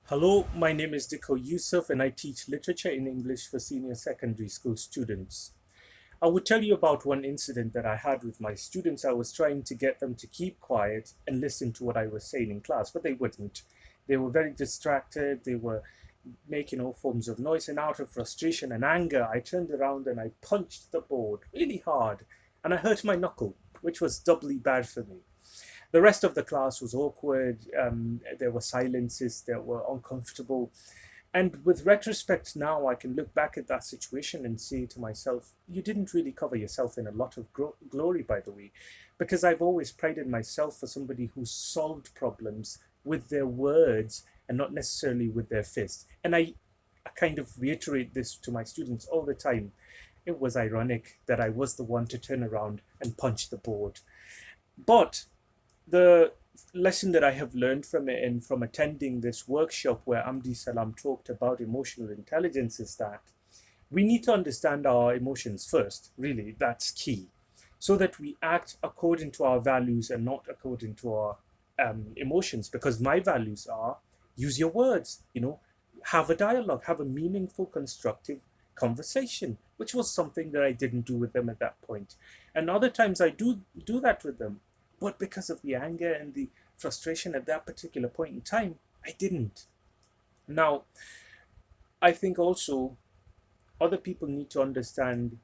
Hello, my name is Dikko Yusuf and I teach literature in English for senior secondary school students. I will tell you about one incident that I had with my students. I was trying to get them to keep quiet and listen to what I was saying in class, but they wouldn't. They were very distracted, they were making all forms of noise, and out of frustration and anger, I turned around and I punched the board really hard and I hurt my knuckle, which was doubly bad for me. The rest of the class was awkward. There were silences that were uncomfortable. And with retrospect now, I can look back at that situation and say to myself, you didn't really cover yourself in a lot of glory, by the way, because I've always prided myself for somebody who solved problems with their words and not necessarily with their fists. And I kind of reiterate this to my students all the time. It was ironic that I was the one to turn around and punch the board. But the lesson that I have learned from it and from attending this workshop where Amdi Salam talked about emotional intelligence is that we need to understand our emotions first. Really, that's key, so that we act according to our values and not according to our emotions. Because my values are use your words, have a dialogue, have a meaningful, constructive conversation, which was something that I didn't do with them at that point. And other times I do that with them, but because of the anger and the frustration at that particular point in time, I didn't. Now, I think also other people need to understand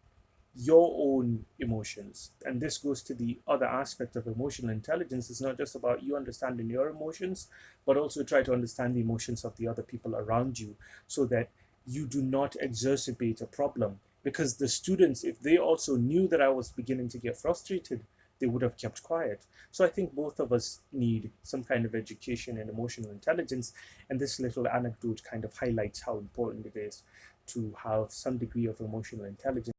your own emotions. And this goes to the other aspect of emotional intelligence. It's not just about you understanding your emotions, but also try to understand the emotions of the other people around you so that you do not exacerbate a problem. Because the students, if they also knew that I was beginning to get frustrated, they would have kept quiet. So I think both of us need some kind of education in emotional intelligence. And this little anecdote kind of highlights how important it is to have some degree of emotional intelligence